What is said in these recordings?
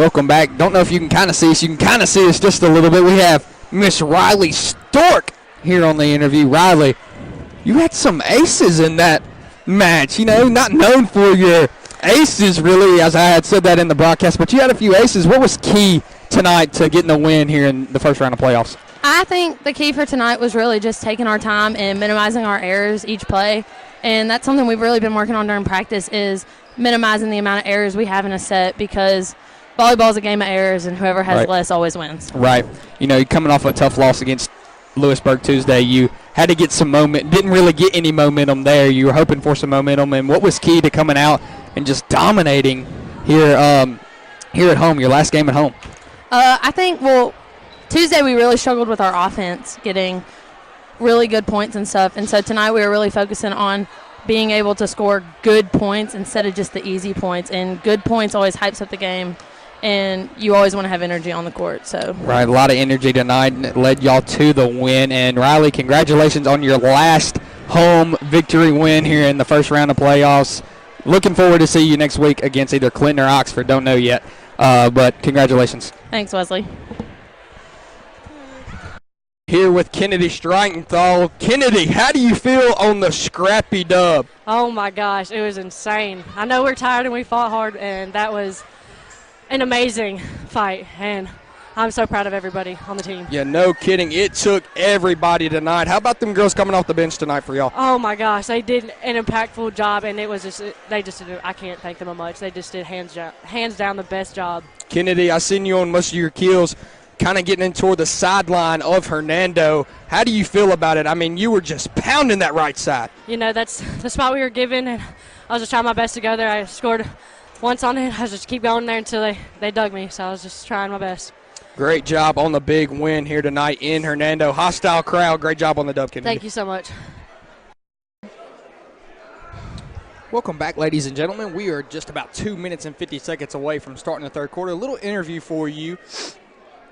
Welcome back. Don't know if you can kind of see us. You can kind of see us just a little bit. We have Miss Riley Stork here on the interview. Riley, you had some aces in that match. You know, not known for your aces, really, as I had said that in the broadcast, but you had a few aces. What was key tonight to getting the win here in the first round of playoffs? I think the key for tonight was really just taking our time and minimizing our errors each play, and that's something we've really been working on during practice is minimizing the amount of errors we have in a set because volleyball is a game of errors, and whoever has less always wins. Right. You know, coming off a tough loss against Lewisburg Tuesday, you had to get some moment. Didn't really get any momentum there. You were hoping for some momentum, and what was key to coming out and just dominating here at home, your last game at home? I think, Tuesday we really struggled with our offense, getting really good points and stuff, and so tonight we were really focusing on being able to score good points instead of just the easy points, and good points always hypes up the game, and you always want to have energy on the court. So right, a lot of energy tonight, and it led y'all to the win. And Riley, congratulations on your last home victory win here in the first round of playoffs. Looking forward to see you next week against either Clinton or Oxford. Don't know yet, but congratulations. Thanks, Wesley. Here with Kennedy Streitenthal. Kennedy, how do you feel on the scrappy dub? Oh my gosh, it was insane. I know we're tired and we fought hard, and that was an amazing fight, and I'm so proud of everybody on the team. Yeah, no kidding. It took everybody tonight. How about them girls coming off the bench tonight for y'all? Oh my gosh, they did an impactful job, and it was just I can't thank them much. They just did hands down the best job. Kennedy, I seen you on most of your kills, kind of getting in toward the sideline of Hernando. How do you feel about it? I mean, you were just pounding that right side. You know, that's the spot we were given, and I was just trying my best to go there. I scored once on it. I was just keep going there until they dug me, so I was just trying my best. Great job on the big win here tonight in Hernando. Hostile crowd. Great job on the dub, Kennedy. Thank you so much. Welcome back, ladies and gentlemen. We are just about 2 minutes and 50 seconds away from starting the third quarter. A little interview for you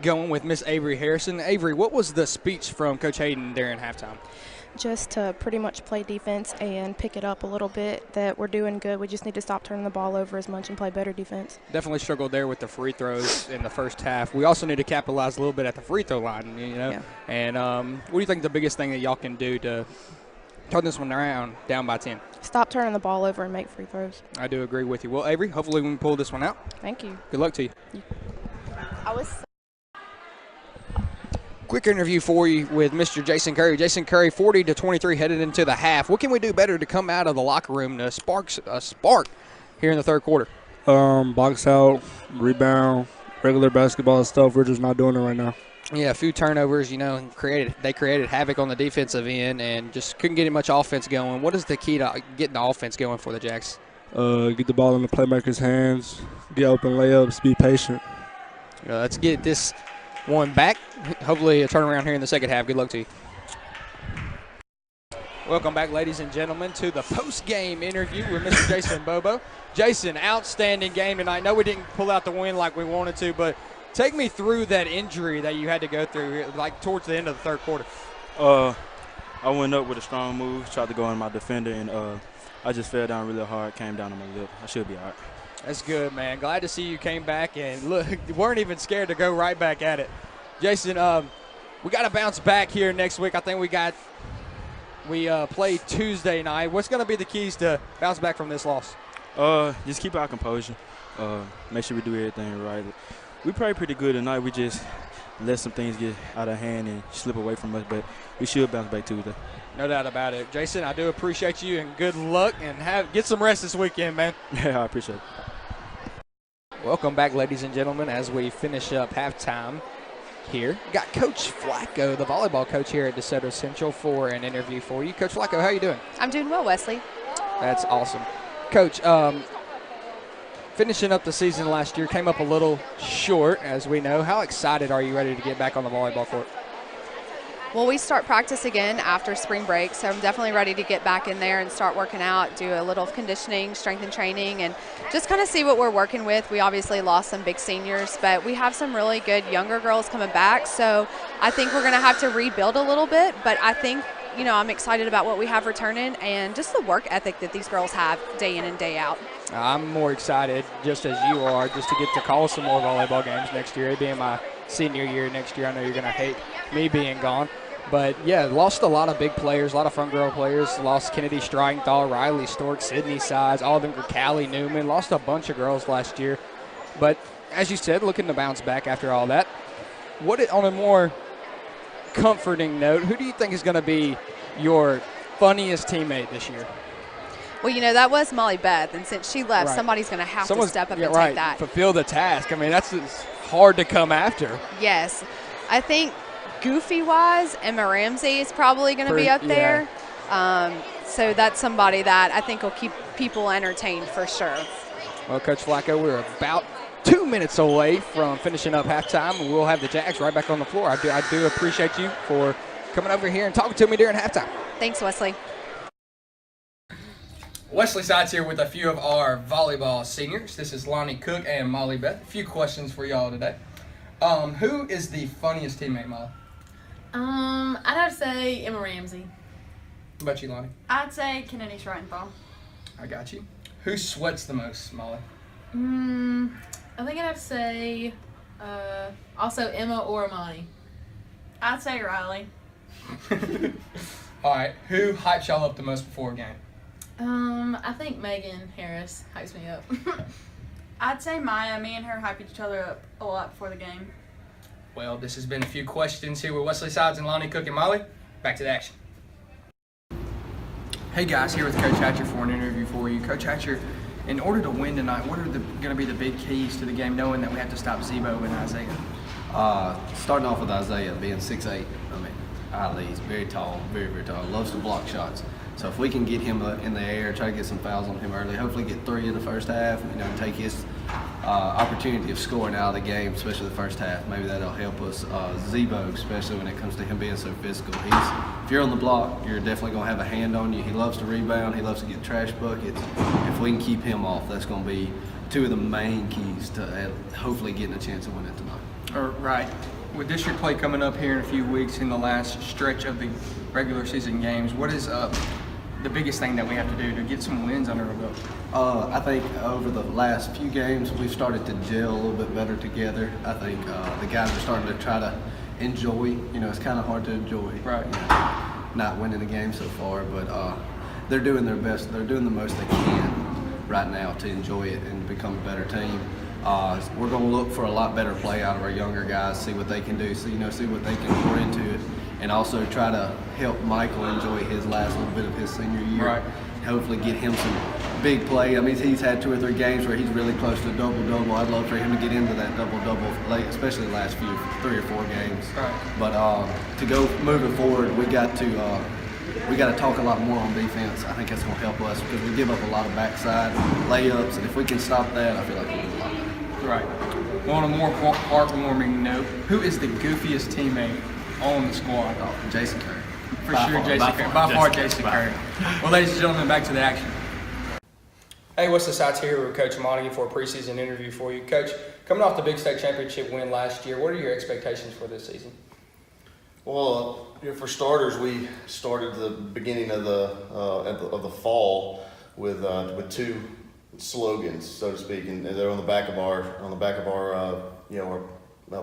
going with Miss Avery Harrison. Avery, what was the speech from Coach Hayden during halftime? Just to pretty much play defense and pick it up a little bit, that we're doing good. We just need to stop turning the ball over as much and play better defense. Definitely struggled there with the free throws in the first half. We also need to capitalize a little bit at the free throw line, you know. Yeah. And what do you think the biggest thing that y'all can do to turn this one around down by 10? Stop turning the ball over and make free throws. I do agree with you. Well, Avery, hopefully we can pull this one out. Thank you. Good luck to you. I was Quick interview for you with Mr. Jason Curry. Jason Curry, 40-23 headed into the half. What can we do better to come out of the locker room to spark here in the third quarter? Box out, rebound, regular basketball stuff. We're just not doing it right now. Yeah, a few turnovers, you know, they created havoc on the defensive end and just couldn't get much offense going. What is the key to getting the offense going for the Jacks? Get the ball in the playmaker's hands, get open layups, be patient. Let's get this one back. Hopefully a turnaround here in the second half. Good luck to you. Welcome back, ladies and gentlemen, to the post-game interview with Mr. Jason Bobo. Jason, outstanding game tonight. No, we didn't pull out the win like we wanted to, but take me through that injury that you had to go through, like towards the end of the third quarter. I went up with a strong move, tried to go on my defender, and I just fell down really hard, came down on my lip. I should be all right. That's good, man. Glad to see you came back and look, weren't even scared to go right back at it. Jason, we got to bounce back here next week. I think we play Tuesday night. What's going to be the keys to bounce back from this loss? Just keep our composure. Make sure we do everything right. We played pretty good tonight. We just let some things get out of hand and slip away from us, but we should bounce back Tuesday. No doubt about it. Jason, I do appreciate you, and good luck, and get some rest this weekend, man. Yeah, I appreciate it. Welcome back, ladies and gentlemen, as we finish up halftime here. Got Coach Flacco, the volleyball coach here at DeSoto Central, for an interview for you. Coach Flacco, how are you doing? I'm doing well, Wesley. That's awesome. Coach, finishing up the season last year, came up a little short, as we know. How excited are you ready to get back on the volleyball court? Well, we start practice again after spring break, so I'm definitely ready to get back in there and start working out, do a little conditioning, strength and training, and just kind of see what we're working with. We obviously lost some big seniors, but we have some really good younger girls coming back, so I think we're going to have to rebuild a little bit, but I think I'm excited about what we have returning and just the work ethic that these girls have day in and day out. I'm more excited, just as you are, just to get to call some more volleyball games next year. It being my senior year next year, I know you're going to hate me being gone. But, yeah, lost a lot of big players, a lot of front girl players. Lost Kennedy Streigenthal, Riley Stork, Sydney Sides, all of them, Callie Newman. Lost a bunch of girls last year. But, as you said, looking to bounce back after all that. On a more comforting note, who do you think is going to be your funniest teammate this year? Well, that was Molly Beth, and since she left, somebody's going to have to step up and take that. Fulfill the task. I mean, that's hard to come after. Yes. I think goofy-wise, Emma Ramsey is probably going to be up there. So that's somebody that I think will keep people entertained for sure. Well, Coach Flacco, we're about 2 minutes away from finishing up halftime, and we'll have the Jags right back on the floor. I do appreciate you for coming over here and talking to me during halftime. Thanks, Wesley. Wesley Sides here with a few of our volleyball seniors. This is Lonnie Cook and Molly Beth. A few questions for y'all today. Who is the funniest teammate, Molly? I'd have to say Emma Ramsey. What about you, Lonnie? I'd say Kennedy Schreitenthal. I got you. Who sweats the most, Molly? I think I'd have to say also Emma or Amani. I'd say Riley. All right. Who hypes y'all up the most before a game? I think Megan Harris hypes me up. I'd say Maya. Me and her hype each other up a lot before the game. Well, this has been a few questions here with Wesley Sides and Lonnie Cook and Molly. Back to the action. Hey guys, here with Coach Hatcher for an interview for you. Coach Hatcher, in order to win tonight, what are going to be the big keys to the game, knowing that we have to stop Zebo and Isaiah? Starting off with Isaiah being 6'8", I mean, he's very tall, very, very tall, loves to block shots. So if we can get him in the air, try to get some fouls on him early, hopefully get 3 in the first half, take his opportunity of scoring out of the game, especially the first half. Maybe that'll help us. Zebo, especially when it comes to him being so physical. If you're on the block, you're definitely going to have a hand on you. He loves to rebound. He loves to get trash buckets. If we can keep him off, that's going to be 2 of the main keys to hopefully getting a chance to win it tonight. All right. With district play coming up here in a few weeks in the last stretch of the regular season games, what is the biggest thing that we have to do to get some wins under our belt? I think over the last few games, we've started to gel a little bit better together. I think the guys are starting to try to enjoy. It's kind of hard to enjoy. Right. Not winning the game so far, but they're doing their best. They're doing the most they can right now to enjoy it and become a better team. We're going to look for a lot better play out of our younger guys, see what they can do, see what they can pour into it, and also try to help Michael enjoy his last little bit of his senior year. Right. Hopefully get him some big play. I mean, he's had 2 or 3 games where he's really close to a double-double. I'd love for him to get into that double-double late, especially the last 3 or 4 games. Right. But to go moving forward, we got to talk a lot more on defense. I think that's going to help us because we give up a lot of backside layups, and if we can stop that, I feel like we'll do a lot better. Right. Well, on a more heartwarming note, who is the goofiest teammate on the squad? Oh, Jason Curry. For sure, Jason Curry. By far, Jason Curry. Well, ladies and gentlemen, back to the action. Hey, Wesley Sides here with Coach Montague for a preseason interview for you. Coach, coming off the Big State Championship win last year, what are your expectations for this season? Well, for starters, we started the beginning of the fall with 2 slogans, so to speak, and they're on the back of our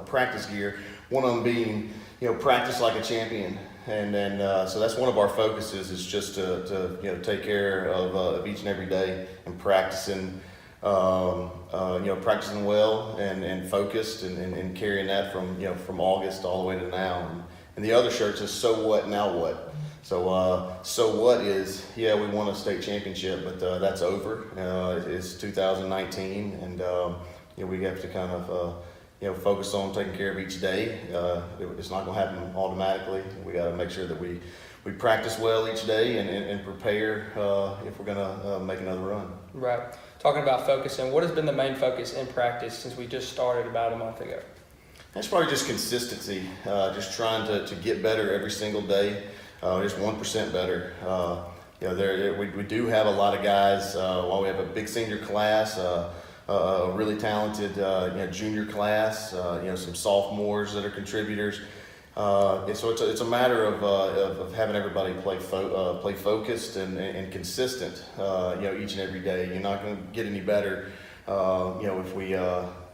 practice gear. One of them being practice like a champion, and then so that's one of our focuses is just to take care of each and every day and practicing practicing well and focused and carrying that from August all the way to now. And the other shirt says "So what? Now what?" So what is, we won a state championship, but that's over. It's 2019, and we have to kind of focus on taking care of each day. It's not going to happen automatically. We got to make sure that we practice well each day and prepare if we're going to make another run. Right. Talking about focusing, what has been the main focus in practice since we just started about a month ago? That's probably just consistency, just trying to get better every single day, just 1% better. We do have a lot of guys, while we have a big senior class, a really talented junior class, some sophomores that are contributors. So it's a matter of having everybody play focused and consistent. Each and every day. You're not going to get any better.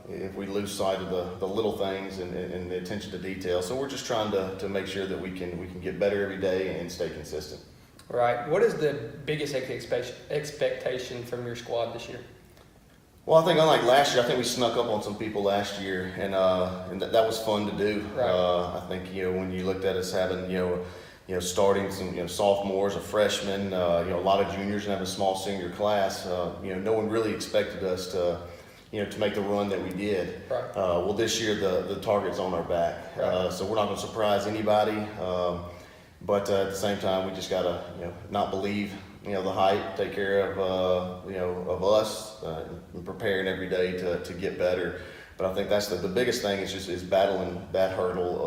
If we lose sight of the little things and the attention to detail. So we're just trying to make sure that we can get better every day and stay consistent. Right. What is the biggest expectation from your squad this year? Well, I think unlike last year, I think we snuck up on some people last year, and that was fun to do. Right. I think when you looked at us having starting some sophomores, a freshman, a lot of juniors, and have a small senior class. No one really expected us to make the run that we did. Right. Well, this year the target's on our back, Right. so we're not going to surprise anybody. But at the same time, we just gotta not believe the hype, take care of us, and preparing every day to get better. But I think that's the biggest thing is battling that hurdle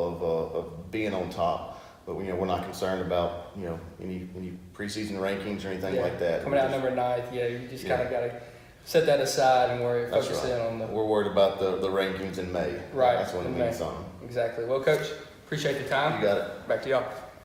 of being on top. But we're not concerned about any preseason rankings or anything like that. Coming out number 9th, you just kind of got to set that aside and focus in on the. We're worried about the rankings in May. Right. That's when it means something. Exactly. Well, Coach, appreciate the time. You got it. Back to y'all.